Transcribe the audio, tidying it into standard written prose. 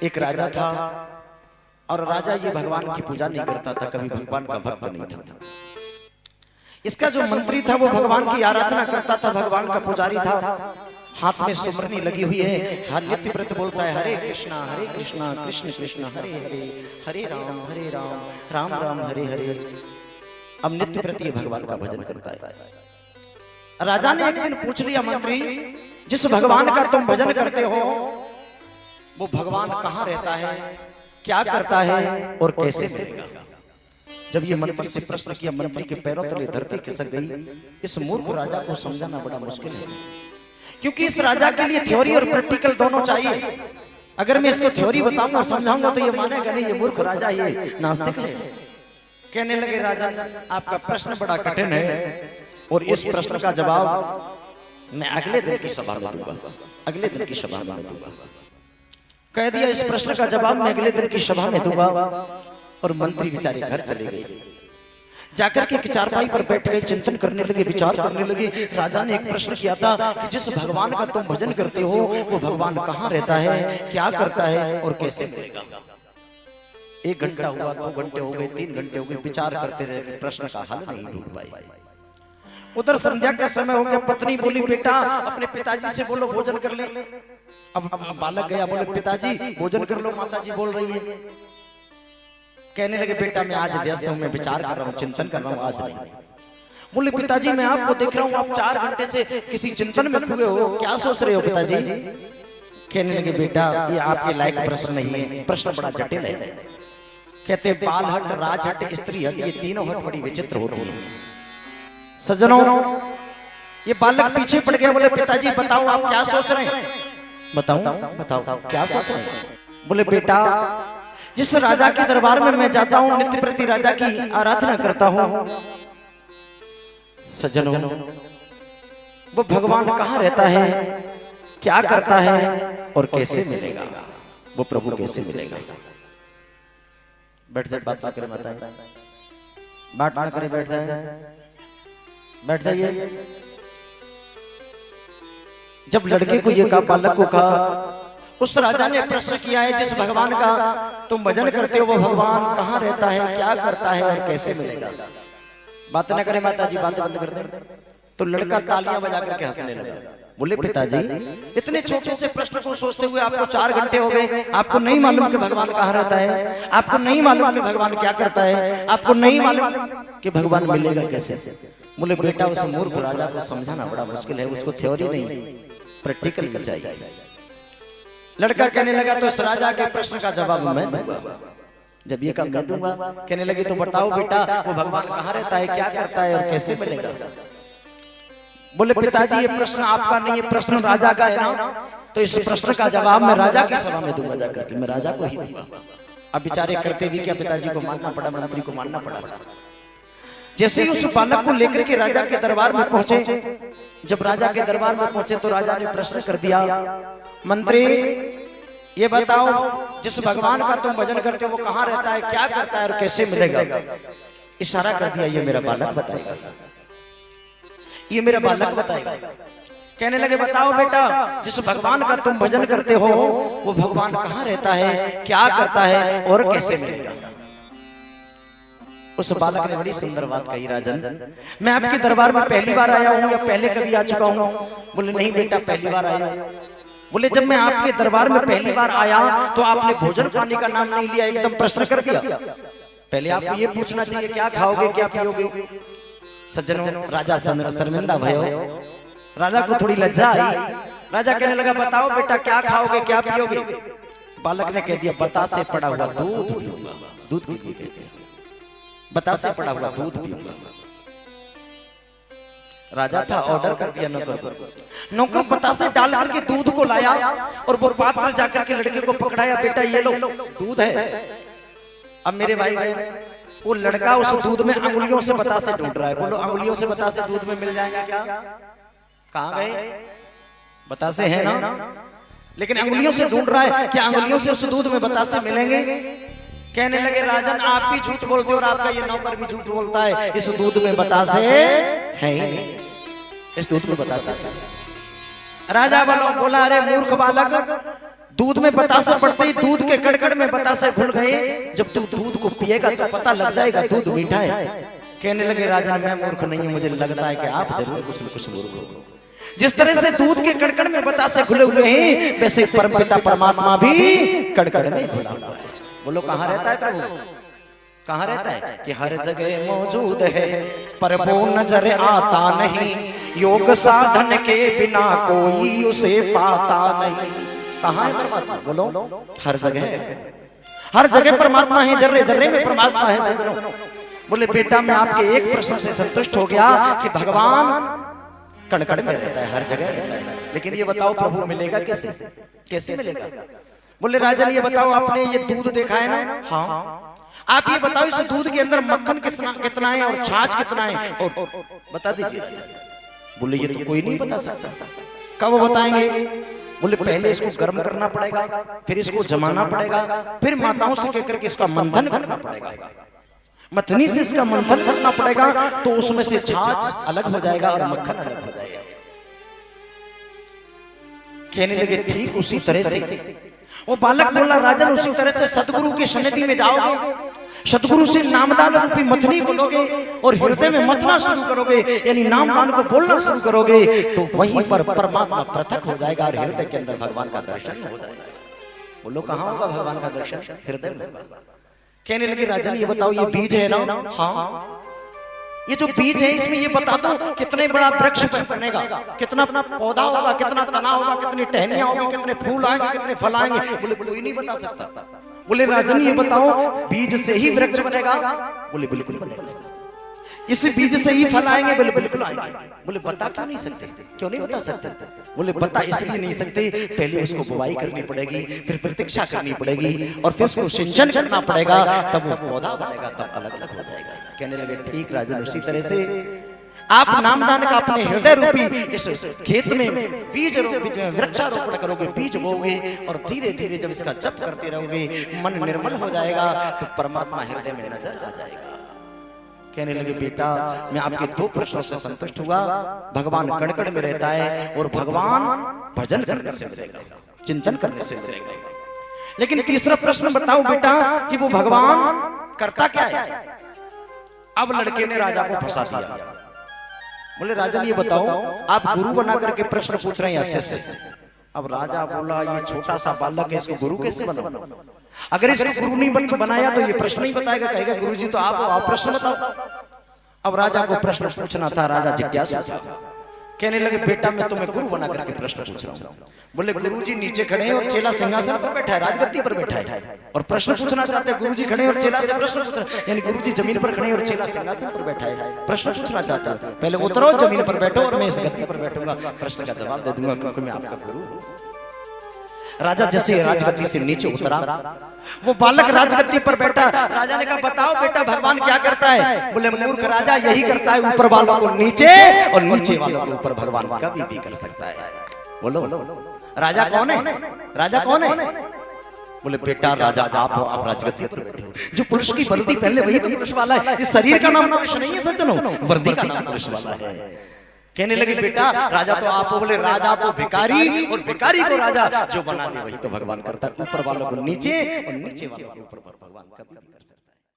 एक राजा था और राजा ये भगवान की पूजा नहीं करता था, कभी भगवान का भक्त नहीं था। इसका जो मंत्री था वो भगवान की आराधना करता था, भगवान का पुजारी था, हाथ में सुमरनी लगी हुई है, हर नित्य व्रत बोलता है हरे कृष्णा कृष्ण कृष्ण हरे हरे, हरे राम राम राम हरे हरे। अब नित्य व्रत ये भगवान का भजन करता है। राजा ने एक दिन पूछ लिया, मंत्री जिस भगवान का तुम भजन करते हो वो भगवान कहाँ रहता है, क्या करता है और कैसे मिलेगा। जब ये मंत्री से प्रश्न किया, मंत्री के पैरों तले धरती खिसक गई। इस मूर्ख राजा को समझाना बड़ा मुश्किल है, क्योंकि इस राजा के लिए थ्योरी और प्रैक्टिकल दोनों चाहिए। अगर मैं इसको थ्योरी बताऊंगा और समझाऊंगा तो ये मानेगा नहीं, ये मूर्ख राजा, ये नास्तिक है। कहने लगे, राजन आपका प्रश्न बड़ा कठिन है और इस प्रश्न का जवाब मैं अगले दिन की सभा में दूंगा, अगले दिन की सभा में दूंगा। कह दिया, इस प्रश्न का जवाब मैं अगले दिन की सभा में दूंगा। और मंत्री बेचारे घर चले गए। जाकर के चारपाई पर बैठ गए, चिंतन करने लगे, विचार करने लगे। राजा ने एक प्रश्न किया था कि जिस भगवान का तुम भजन करते हो वो भगवान कहाँ रहता है, क्या करता है और कैसे मिलेगा। 1 घंटा हुआ, 2 घंटे हो गए, 3 घंटे हो गए, विचार करते रहे, प्रश्न का हल नहीं ढूंढ पाए। उधर संध्या का समय हो गया। पत्नी बोली, बेटा अपने पिताजी से बोलो भोजन कर ले। अब बालक गया, बोले पिताजी भोजन कर लो, माताजी बोल रही है। कहने लगे, बेटा मैं आज व्यस्त हूं, मैं विचार कर रहा हूं, चिंतन कर रहा हूं, आज नहीं। बोले, पिताजी मैं आपको देख रहा हूं, आप 4 घंटे से किसी चिंतन में खुए हो, क्या सोच रहे हो पिताजी। कहने लगे, बेटा ये आपके लायक प्रश्न नहीं है, प्रश्न बड़ा जटिल है। कहते बाल हट, राजहट, स्त्री हट, ये तीनों हट बड़ी विचित्र होती है। सज्जनों, ये बालक पीछे पड़ गया। बोले, पिताजी बताओ आप क्या सोच रहे हैं। बताओ क्या सोच रहे हैं। बोले, बेटा जिस राजा के दरबार में मैं जाता हूं, नित्य प्रति राजा की आराधना करता हूं, सज्जनों वो भगवान कहाँ रहता है, क्या करता है और कैसे मिलेगा, वो प्रभु कैसे मिलेगा। बैठ जाए, बात ना करे, बात ना करे, बैठ जाए, बैठ जाइए। जब लड़के को ये कहा, बालक को कहा, उस राजा ने प्रश्न किया है जिस भगवान का तुम भजन करते हो वो भगवान कहाँ रहता है, क्या करता है और कैसे मिलेगा। बात न करे माताजी, बातें बंद कर दे। तो लड़का तालियां बजा करके हंसने लगा। बोले, पिताजी इतने छोटे से प्रश्न को सोचते हुए आपको 4 घंटे हो गए, आपको नहीं मालूम कि भगवान कहाँ रहता है, आपको नहीं मालूम कि भगवान क्या करता है, आपको नहीं मालूम कि भगवान मिलेगा कैसे। बोले, बेटा उस मूर्ख राजा को समझाना बड़ा मुश्किल है, उसको थ्योरी नहीं प्रैक्टिकल चाहिए। लड़का कहने लगा, तो इस राजा के प्रश्न का जवाब मैं दूंगा। जब ये काम मैं दूंगा, कहने लगे, तो बताओ बेटा वो भगवान कहाँ रहता है, क्या करता है और कैसे मिलेगा। बोले, पिताजी ये प्रश्न आपका नहीं, ये प्रश्न राजा का है ना, तो इस प्रश्न का जवाब मैं राजा की सभा में दूंगा, जाकर के मैं राजा को ही दूंगा। अब बेचारे करते भी क्या, पिताजी को मानना पड़ा, मंत्री को मानना पड़ा। जैसे ही उस बालक को लेकर के राजा के दरबार में पहुंचे, जब राजा के दरबार में पहुंचे तो राजा ने प्रश्न कर दिया, मंत्री ये बताओ जिस भगवान का तुम भजन करते हो वो कहाँ रहता है, क्या करता है और कैसे मिलेगा। इशारा कर दिया, ये मेरा बालक बताएगा, ये मेरा बालक बताएगा। कहने लगे, बताओ बेटा जिस भगवान का तुम भजन करते हो वो भगवान कहाँ रहता है, क्या करता है और कैसे मिलेगा। उस बालक ने बड़ी सुंदर बात कही, राजन मैं आपके दरबार में पहली बार आया हूँ या पहले कभी आ चुका हूँ। बोले, नहीं बेटा पहली बार आया। बोले, जब मैं आपके दरबार में पहली बार आया तो आपने भोजन पानी का नाम नहीं लिया, एकदम प्रश्न कर दिया। पहले आपको ये पूछना चाहिए क्या खाओगे, क्या पियोगे। सज्जनों, राजा शर्मिंदा भयो, राजा को थोड़ी लज्जा आई। राजा कहने लगा, बताओ बेटा क्या खाओगे, क्या पियोगे। बालक ने कह दिया, बतासे पड़ा हुआ दूध पीऊंगा। दूध के लिए कहते हैं, बतासे पड़ा हुआ दूध पीऊंगा। राजा था, ऑर्डर कर दिया नौकर को। नौकर बतासे डाल करके दूध को लाया और वो पात्र जाकर के लड़के को पकड़ाया, बेटा ये लो दूध है। अब मेरे भाई बहन, वो लड़का उस दूध में अंगुलियों से बतासे ढूंढ रहा है। बोलो, अंगुलियों से बतासे दूध में मिल जाएगा क्या। कहाँ गए, बतासे है ना, लेकिन अंगुलियों से ढूंढ रहा है, क्या अंगुलियों से उस दूध में बतासे मिलेंगे। कहने लगे, राजन आप भी झूठ बोलते हो और आपका ये नौकर भी झूठ बोलता है, इस दूध में बतासे है ही नहीं, इस दूध में बतासे। राजा बोला, अरे मूर्ख बालक, दूध में बतासा पड़ते ही दूध के कड़कड़ में बतासे घुल गए। जब तू दूध को पिएगा तो पता लग जाएगा दूध मीठा है। कहने लगे राजन मैं मूर्ख नहीं हूं, मुझे लगता है कि आप जरूर कुछ न कुछ मूर्ख हो। जिस तरह से दूध के कड़कड़ में बतासे घुले हुए हैं, वैसे परमपिता परमात्मा भी कड़कड़ में घुला हुआ है। बोलो कहाँ रहता है प्रभु? कहाँ रहता है? कि हर जगह मौजूद है पर वो नजर आता नहीं, योग साधन के बिना कोई उसे पाता नहीं। कहाँ है परमात्मा? बोलो हर जगह है, हर जगह परमात्मा है, जर्रे जर्रे में परमात्मा है सज्जनों। बोले बेटा मैं आपके एक प्रश्न से संतुष्ट हो गया कि भगवान कण-कण में रहता है, हर जगह रहता है, लेकिन ये बताओ प्रभु मिलेगा कैसे? कैसे मिलेगा? बोले राजन ये बताओ, आपने ये दूध देखा है ना? हाँ। आप ये बताओ इस दूध के अंदर मक्खन कितना है और छाछ कितना है, और बता दीजिए राजन। बोले ये तो कोई नहीं बता सकता। कब बताएंगे? बोले पहले इसको गर्म करना पड़ेगा, फिर इसको जमाना पड़ेगा, फिर माताओं से कहकर के इसका मंथन करना पड़ेगा, मथनी से इसका मंथन करना पड़ेगा, तो उसमें से छाछ अलग हो जाएगा और मक्खन अलग हो जाएगा। कहने लगे ठीक उसी तरह से। वो बालक बोला राजन उसी तरह से सदगुरु की सन्निधि में जाओगे, सदगुरु से नामदान रूपी मथनी बोलोगे और हृदय में मथना शुरू करोगे, यानी नामदान को बोलना शुरू करोगे, तो वहीं पर परमात्मा पृथक हो जाएगा और हृदय के अंदर भगवान का दर्शन हो जाएगा। बोलो कहाँ होगा भगवान का दर्शन? हृदय में होगा। कहने लगे राजन ये बताओ ये बीज है ना? हाँ। ये जो बीज है इसमें ये बता दो कितने बड़ा वृक्ष बनेगा, कितना पौधा होगा, कितना तना होगा, कितनी टहनियां होगी, कितने फूल आएंगे, कितने फल आएंगे? बोले कोई नहीं बता सकता। बोले राजन ये बताओ बीज से ही वृक्ष बनेगा? बोले बिल्कुल बनेगा। इस बीज से ही फल आएंगे? बोले बिल्कुल आएंगे। बोले बता क्यों नहीं सकते? क्यों नहीं बता सकते? बोले बता इसलिए नहीं सकते, पहले उसको बुवाई करनी पड़ेगी, फिर प्रतीक्षा करनी पड़ेगी और फिर उसको सिंचन करना पड़ेगा, तब वो पौधा बनेगा, तब अलग अलग हो जाएगा। कहने लगे ठीक राजन उसी तरह से आप नामदान का अपने हृदय रूपी इस खेत में बीज वृक्षारोपण करोगे, बीज बोओगे और धीरे धीरे जब इसका जप करते रहोगे मन निर्मल हो जाएगा तो परमात्मा हृदय में नजर आ जाएगा। कहने लगे बेटा मैं आपके दो प्रश्नों से संतुष्ट हुआ, भगवान कण-कण में रहता है और भगवान भजन करने से मिलेगा, चिंतन करने से मिलेगा। लेकिन तीसरा प्रश्न बताओ बेटा कि वो भगवान करता क्या है? अब लड़के ने राजा को फंसा दिया। बोले राजन ये बताओ आप गुरु बना करके प्रश्न पूछ रहे हैं शिष्य। अब राजा बोला ये छोटा सा बालक है, इसको गुरु कैसे बनाऊं? अगर इसको गुरु नहीं बनाया तो ये प्रश्न नहीं बताएगा, कहेगा गुरुजी तो आप प्रश्न बताओ। अब राजा को प्रश्न पूछना था, राजा जिज्ञासु था। कहने लगे बेटा मैं तुम्हें गुरु बना करके प्रश्न पूछ रहा हूँ। बोले गुरुजी नीचे खड़े हैं और चेला सिंहासन पर बैठा है, राजगद्दी पर बैठा है और प्रश्न पूछना चाहते हैं। गुरुजी खड़े और चेला से प्रश्न पूछ रहे, यानी गुरुजी जमीन पर खड़े और चेला सिंहासन पर बैठा है, प्रश्न पूछना चाहता है। पहले उतरो जमीन पर बैठो और मैं इस गद्दी पर बैठूंगा, प्रश्न का जवाब दे दूंगा क्योंकि मैं आपका गुरु हूं। राजा जैसे राजगद्दी से नीचे उतरा, वो बालक राजगद्दी पर बैठा। राजा ने कहा बताओ बेटा भगवान क्या करता है? बोले मूर्ख राजा यही करता है, ऊपर वालों को नीचे और नीचे वालों को ऊपर भगवान कभी भी कर सकता है। बोलो राजा कौन है? राजा कौन है? बोले बेटा राजा आप राजगद्दी पर बैठे हो, जो पुरुष की वर्दी पहले वही तो पुरुष वाला है। इस शरीर का नाम पुरुष नहीं है सज्जनों, वर्दी का नाम पुरुष वाला है। कहने लगे बेटा राजा तो आप हो। बोले राजा को भिखारी और भिखारी को राजा, जो बना दे वही तो भगवान करता है, ऊपर वालों को नीचे और नीचे वालों को ऊपर भगवान कभी भी कर सकता है।